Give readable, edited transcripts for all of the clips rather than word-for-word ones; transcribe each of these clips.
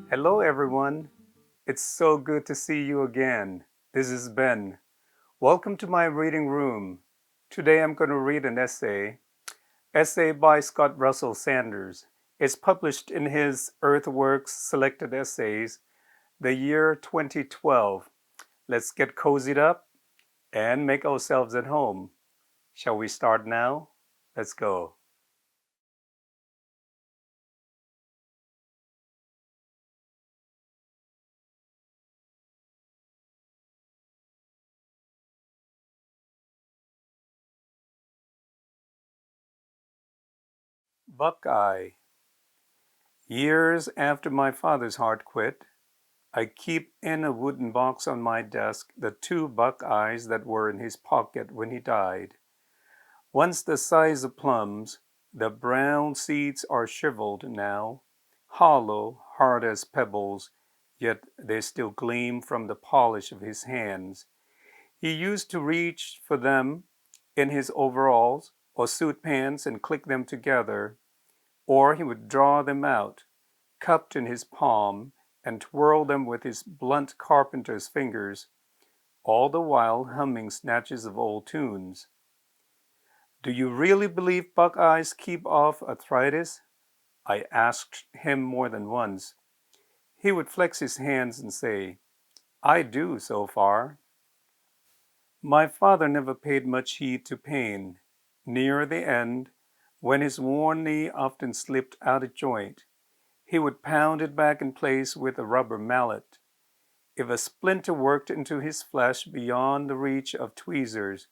Hello, everyone. It's so good to see you again. This is Ben. Welcome to my reading room. Today I'm going to read an essay by Scott Russell Sanders. It's published in his Earthworks Selected Essays, the year 2012. Let's get cozied up and make ourselves at home. Shall we start now? Let's go. Buckeye. Years after my father's heart quit, I keep in a wooden box on my desk the two Buckeyes that were in his pocket when he died. Once the size of plums, the brown seeds are shriveled now, hollow, hard as pebbles, yet they still gleam from the polish of his hands. He used to reach for them in his overalls or suit pants and click them together, or he would draw them out, cupped in his palm, and twirl them with his blunt carpenter's fingers, all the while humming snatches of old tunes. Do you really believe Buckeyes keep off arthritis? I asked him more than once. He would flex his hands and say, I do so far. My father never paid much heed to pain. Near the end, when his worn knee often slipped out of joint, he would pound it back in place with a rubber mallet. If a splinter worked into his flesh beyond the reach of tweezers,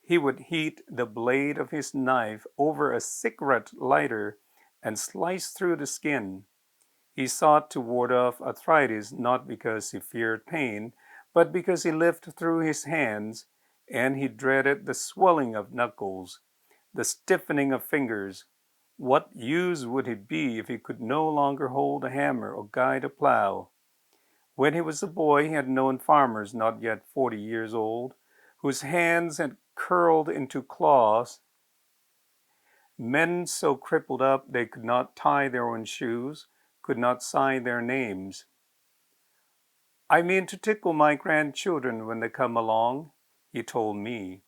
he would heat the blade of his knife over a cigarette lighter and slice through the skin. He sought to ward off arthritis not because he feared pain, but because he lived through his hands and he dreaded the swelling of knuckles, the stiffening of fingers. What use would he be if he could no longer hold a hammer or guide a plow? When he was a boy, he had known farmers not yet 40 years old, whose hands had curled into claws, men so crippled up they could not tie their own shoes, could not sign their names. I mean to tickle my grandchildren when they come along, he told me.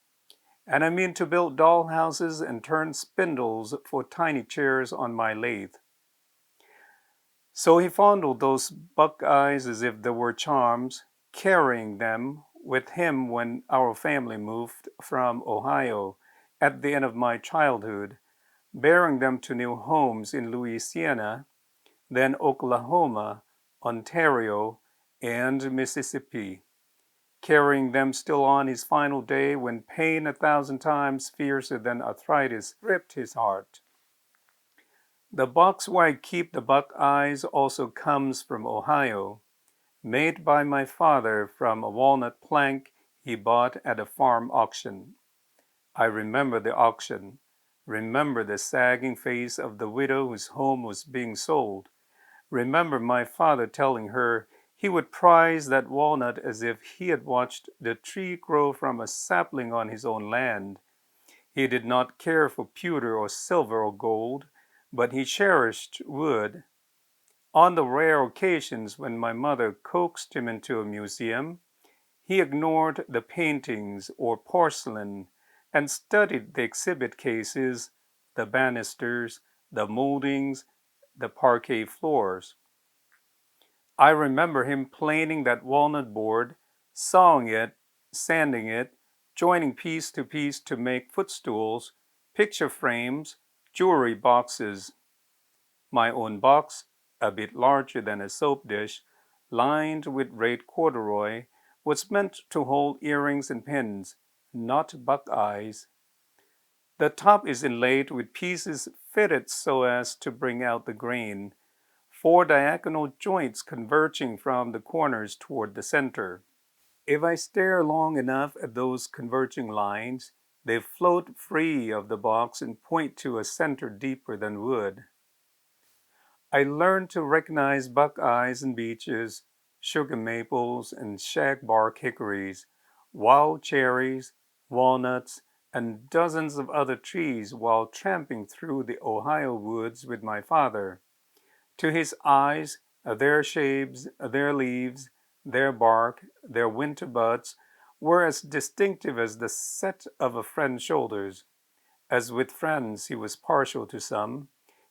And I mean to build doll houses and turn spindles for tiny chairs on my lathe. So he fondled those Buckeyes as if they were charms, carrying them with him when our family moved from Ohio at the end of my childhood, bearing them to new homes in Louisiana, then Oklahoma, Ontario, and Mississippi, carrying them still on his final day when pain 1,000 times fiercer than arthritis gripped his heart. The box where I keep the Buckeyes also comes from Ohio, made by my father from a walnut plank he bought at a farm auction. I remember the auction, remember the sagging face of the widow whose home was being sold, remember my father telling her he would prize that walnut as if he had watched the tree grow from a sapling on his own land. He did not care for pewter or silver or gold, but he cherished wood. On the rare occasions when my mother coaxed him into a museum, he ignored the paintings or porcelain and studied the exhibit cases, the banisters, the moldings, the parquet floors. I remember him planing that walnut board, sawing it, sanding it, joining piece to piece to make footstools, picture frames, jewelry boxes. My own box, a bit larger than a soap dish, lined with red corduroy, was meant to hold earrings and pins, not Buckeyes. The top is inlaid with pieces fitted so as to bring out the grain, four diagonal joints converging from the corners toward the center. If I stare long enough at those converging lines, they float free of the box and point to a center deeper than wood. I learned to recognize buckeyes and beeches, sugar maples and shagbark hickories, wild cherries, walnuts, and dozens of other trees while tramping through the Ohio woods with my father. To his eyes, Their shapes, their leaves, their bark, their winter buds were as distinctive as the set of a friend's shoulders. As with friends, he was partial to some,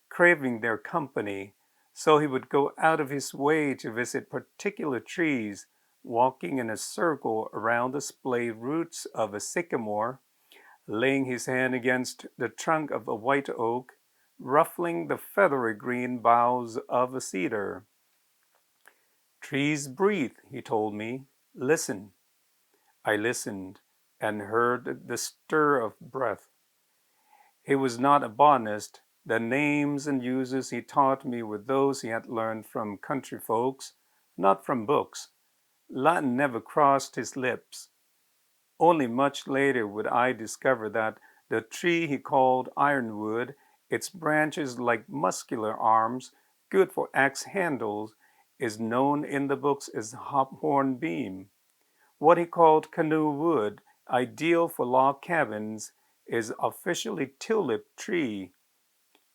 craving their company, so he would go out of his way to visit particular trees, walking in a circle around the splay roots of a sycamore, laying his hand against the trunk of a white oak, ruffling the feathery green boughs of a cedar. Trees breathe, he told me. Listen. I listened and heard the stir of breath. He was not a botanist. The names and uses he taught me were those he had learned from country folks, not from books. Latin never crossed his lips. Only much later would I discover that the tree he called ironwood, its branches like muscular arms, good for axe handles, is known in the books as hophorn beam. What he called canoe wood, ideal for log cabins, is officially tulip tree.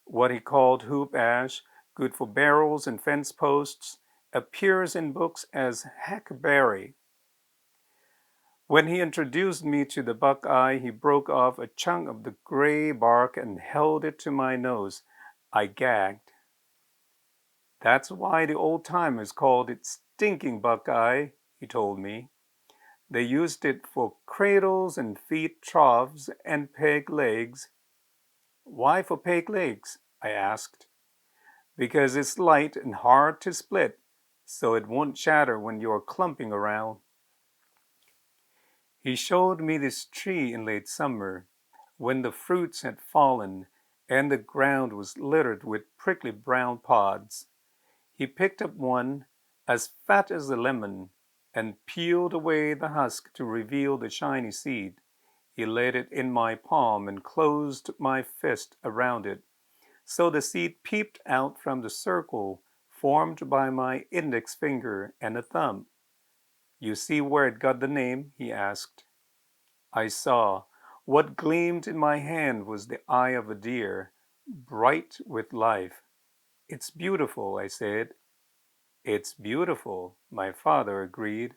What he called hoop ash, good for barrels and fence posts, appears in books as hackberry. When he introduced me to the Buckeye, he broke off a chunk of the gray bark and held it to my nose. I gagged. That's why the old timers called it stinking Buckeye, he told me. They used it for cradles and feed troughs and peg legs. Why for peg legs? I asked. Because it's light and hard to split, so it won't shatter when you're clumping around. He showed me this tree in late summer, when the fruits had fallen and the ground was littered with prickly brown pods. He picked up one as fat as a lemon and peeled away the husk to reveal the shiny seed. He laid it in my palm and closed my fist around it, so the seed peeped out from the circle formed by my index finger and a thumb. You see where it got the name? He asked. I saw. What gleamed in my hand was the eye of a deer, bright with life. It's beautiful, I said. It's beautiful, my father agreed,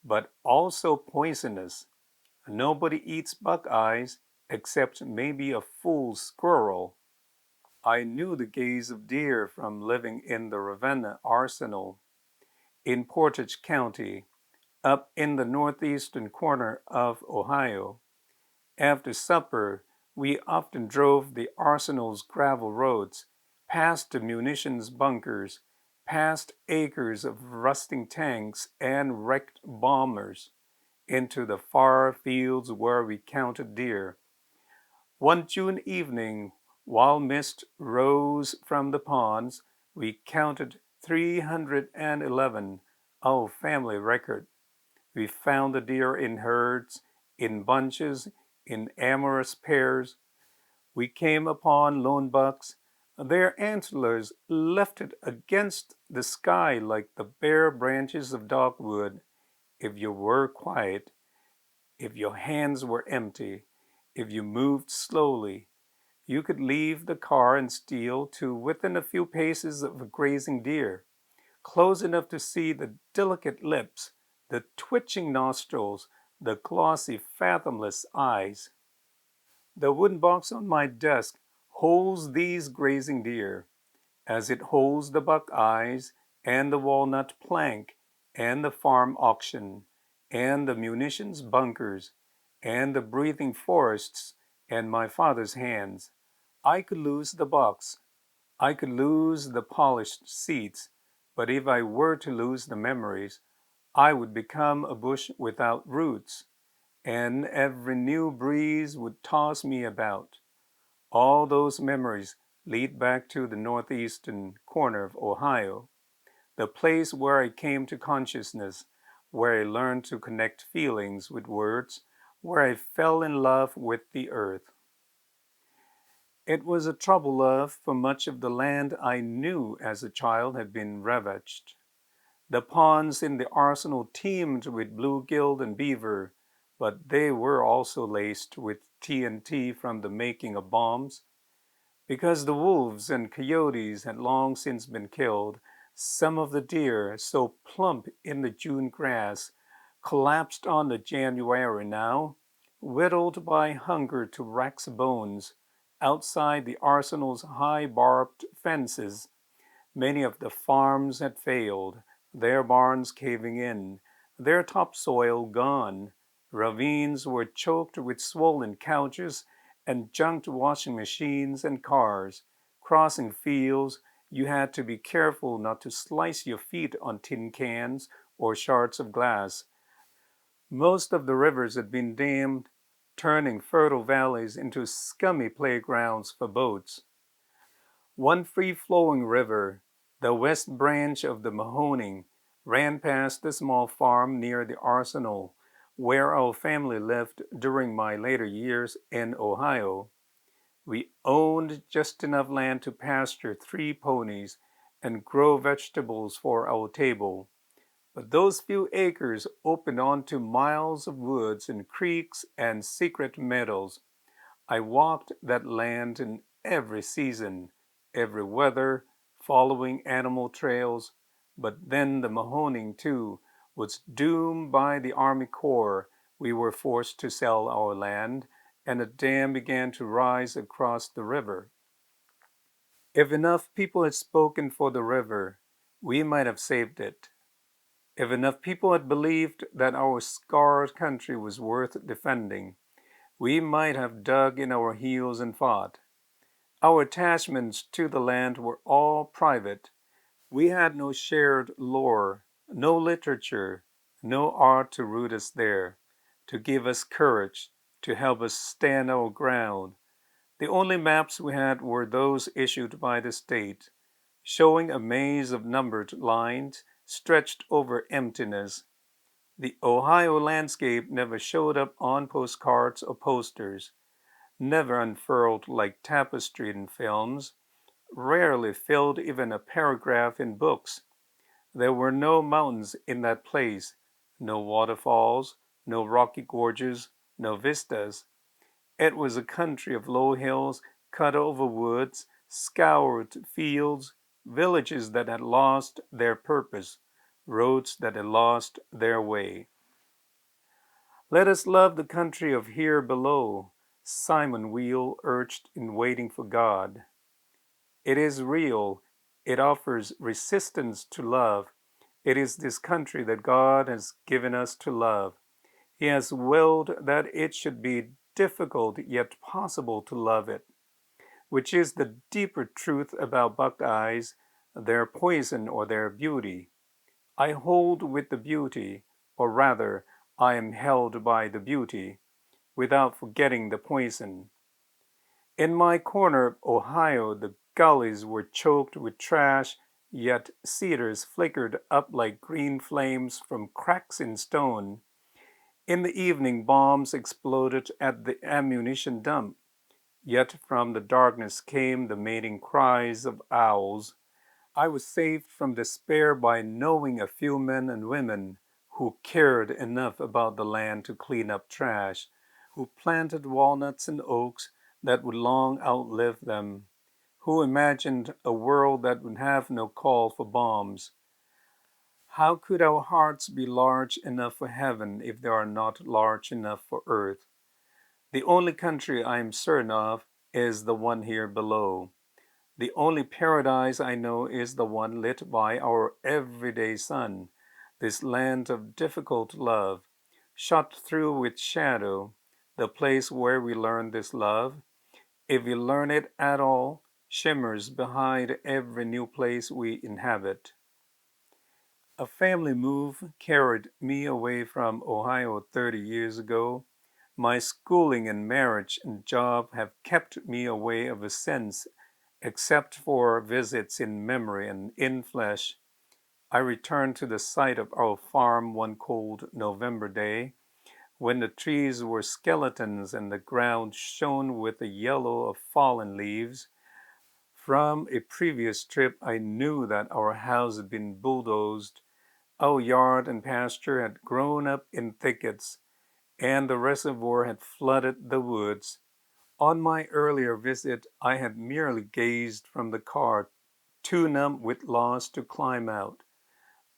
but also poisonous. Nobody eats buckeyes except maybe a fool squirrel. I knew the gaze of deer from living in the Ravenna Arsenal in Portage County, up in the northeastern corner of Ohio. After supper, we often drove the arsenal's gravel roads, past the munitions bunkers, past acres of rusting tanks and wrecked bombers, into the far fields where we counted deer. One June evening, while mist rose from the ponds, we counted 311, our family record. We found the deer in herds, in bunches, in amorous pairs. We came upon lone bucks, their antlers lifted against the sky like the bare branches of dogwood. If you were quiet, if your hands were empty, if you moved slowly, you could leave the car and steal to within a few paces of a grazing deer, close enough to see the delicate lips, the twitching nostrils, the glossy, fathomless eyes. The wooden box on my desk holds these grazing deer, as it holds the buckeyes and the walnut plank and the farm auction and the munitions bunkers and the breathing forests and my father's hands. I could lose the box. I could lose the polished seats, but if I were to lose the memories, I would become a bush without roots, and every new breeze would toss me about. All those memories lead back to the northeastern corner of Ohio, the place where I came to consciousness, where I learned to connect feelings with words, where I fell in love with the earth. It was a troubled love, for much of the land I knew as a child had been ravaged. The ponds in the arsenal teemed with bluegill and beaver, but they were also laced with TNT from the making of bombs. Because the wolves and coyotes had long since been killed, Some of the deer, so plump in the June grass, collapsed on the January now, whittled by hunger to rack's bones. Outside the arsenal's high barbed fences, many of the farms had failed, their barns caving in, their topsoil gone. Ravines were choked with swollen couches and junked washing machines and cars. Crossing fields, you had to be careful not to slice your feet on tin cans or shards of glass. Most of the rivers had been dammed, turning fertile valleys into scummy playgrounds for boats. One free-flowing river, the west branch of the Mahoning, ran past the small farm near the arsenal, where our family lived during my later years in Ohio. We owned just enough land to pasture 3 ponies and grow vegetables for our table. But those few acres opened onto miles of woods and creeks and secret meadows. I walked that land in every season, every weather, following animal trails. But then the Mahoning, too, was doomed by the Army Corps. We were forced to sell our land, and a dam began to rise across the river. If enough people had spoken for the river, we might have saved it. If enough people had believed that our scarred country was worth defending, we might have dug in our heels and fought. Our attachments to the land were all private. We had no shared lore, no literature, no art to root us there, to give us courage, to help us stand our ground. The only maps we had were those issued by the state, showing a maze of numbered lines stretched over emptiness. The Ohio landscape never showed up on postcards or posters, never unfurled like tapestry in films, rarely filled even a paragraph in books. There were no mountains in that place, no waterfalls, no rocky gorges, no vistas. It was a country of low hills, cut over woods, scoured fields, villages that had lost their purpose, roads that had lost their way. Let us love the country of here below, Simon Weil urged in Waiting for God. It is real. It offers resistance to love. It is this country that God has given us to love. He has willed that it should be difficult yet possible to love it, which is the deeper truth about Buckeyes, their poison or their beauty. I hold with the beauty, or rather, I am held by the beauty, without forgetting the poison. In my corner of Ohio, the gullies were choked with trash, yet cedars flickered up like green flames from cracks in stone. In the evening, bombs exploded at the ammunition dump, yet from the darkness came the mating cries of owls. I was saved from despair by knowing a few men and women who cared enough about the land to clean up trash, who planted walnuts and oaks that would long outlive them, who imagined a world that would have no call for bombs. How could our hearts be large enough for heaven if they are not large enough for earth? The only country I am certain of is the one here below. The only paradise I know is the one lit by our everyday sun, this land of difficult love, shot through with shadow, the place where we learn this love, if we learn it at all, shimmers behind every new place we inhabit. A family move carried me away from Ohio 30 years ago. My schooling and marriage and job have kept me away ever since, except for visits in memory and in flesh. I returned to the site of our farm one cold November day, when the trees were skeletons and the ground shone with the yellow of fallen leaves. From a previous trip, I knew that our house had been bulldozed. Our yard and pasture had grown up in thickets, and the reservoir had flooded the woods. On my earlier visit, I had merely gazed from the car too numb with loss to climb out.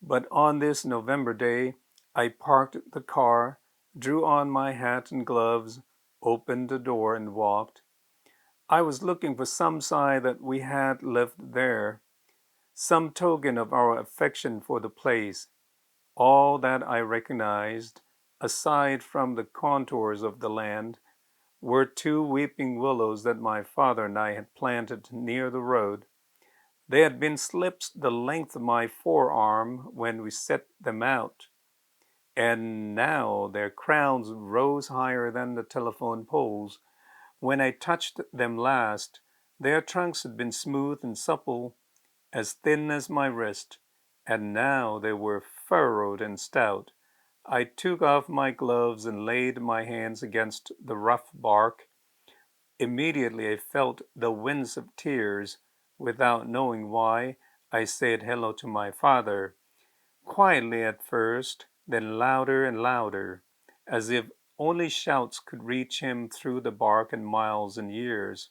But on this November day, I parked the car, drew on my hat and gloves, opened the door, and walked. I was looking for some sign that we had lived there, some token of our affection for the place. All that I recognized, aside from the contours of the land, were two weeping willows that my father and I had planted near the road. They had been slips the length of my forearm when we set them out, and now their crowns rose higher than the telephone poles. When I touched them last, their trunks had been smooth and supple, as thin as my wrist, and now they were furrowed and stout. I took off my gloves and laid my hands against the rough bark. Immediately I felt the winds of tears. Without knowing why, I said hello to my father, quietly at first, then louder and louder, as if only shouts could reach him through the bark and miles and years.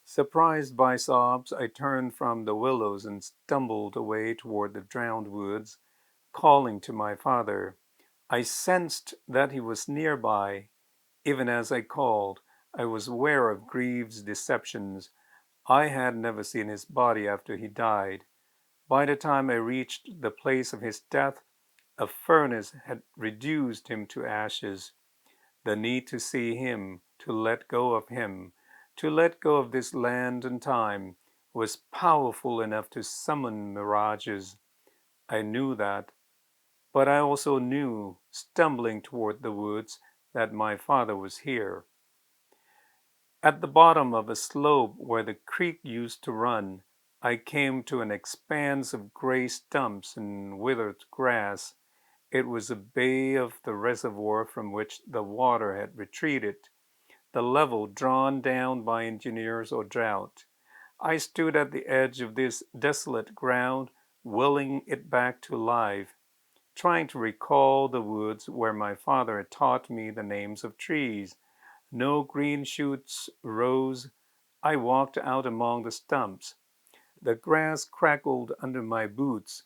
Surprised by sobs, I turned from the willows and stumbled away toward the drowned woods, calling to my father. I sensed that he was nearby. Even as I called, I was aware of Greaves' deceptions. I had never seen his body after he died. By the time I reached the place of his death, a furnace had reduced him to ashes. The need to see him, to let go of him, to let go of this land and time, was powerful enough to summon mirages. I knew that, but I also knew, stumbling toward the woods, that my father was here. At the bottom of a slope where the creek used to run, I came to an expanse of gray stumps and withered grass. It was a bay of the reservoir from which the water had retreated, the level drawn down by engineers or drought. I stood at the edge of this desolate ground, willing it back to life, trying to recall the woods where my father had taught me the names of trees. No green shoots rose. I walked out among the stumps. The grass crackled under my boots.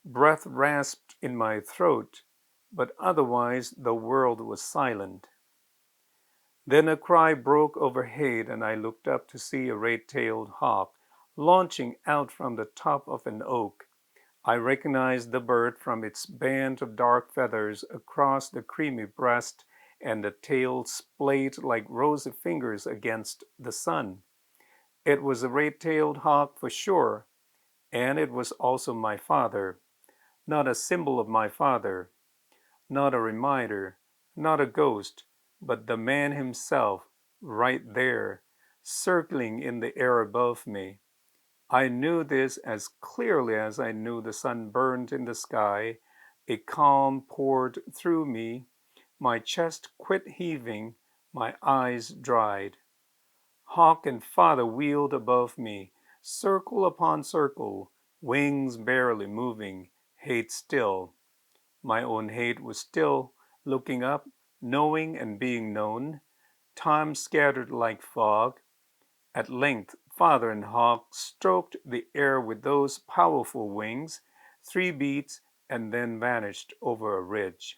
Breath rasped in my throat, but otherwise the world was silent. Then a cry broke overhead, and I looked up to see a red-tailed hawk launching out from the top of an oak. I recognized the bird from its band of dark feathers across the creamy breast and the tail splayed like rosy fingers against the sun. It was a red-tailed hawk for sure, and it was also my father. Not a symbol of my father, not a reminder, not a ghost, but the man himself, right there, circling in the air above me. I knew this as clearly as I knew the sun burned in the sky. A calm poured through me. My chest quit heaving. My eyes dried. Hawk and father wheeled above me, circle upon circle, wings barely moving, hate still. My own hate was still, looking up, knowing and being known. Time scattered like fog. At length, father and hawk stroked the air with those powerful wings, 3 beats, and then vanished over a ridge.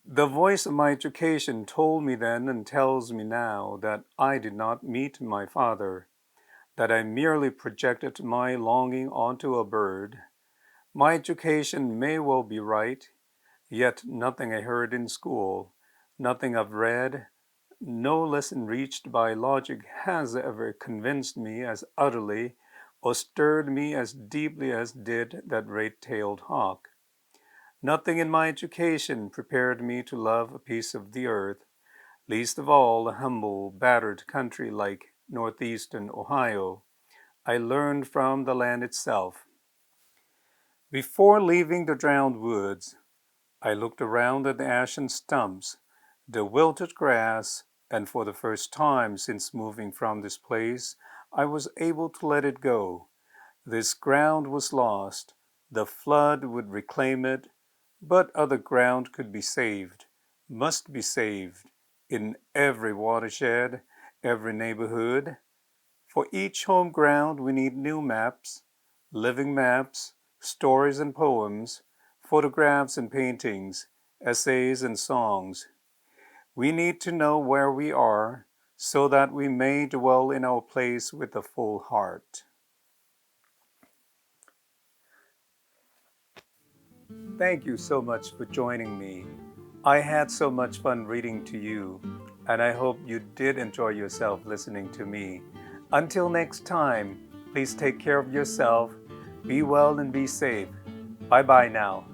The voice of my education told me then and tells me now that I did not meet my father, that I merely projected my longing onto a bird. My education may well be right, yet nothing I heard in school, nothing I've read, no lesson reached by logic has ever convinced me as utterly or stirred me as deeply as did that red-tailed hawk. Nothing in my education prepared me to love a piece of the earth, least of all a humble, battered country like northeastern Ohio. I learned from the land itself. Before leaving the drowned woods, I looked around at the ashen stumps, the wilted grass, and for the first time since moving from this place, I was able to let it go. This ground was lost. The flood would reclaim it, but other ground could be saved, must be saved, in every watershed, every neighborhood. For each home ground, we need new maps, living maps, stories and poems, photographs and paintings, essays and songs. We need to know where we are so that we may dwell in our place with a full heart. Thank you so much for joining me. I had so much fun reading to you, and I hope you did enjoy yourself listening to me. Until next time, please take care of yourself, be well, and be safe. Bye bye now.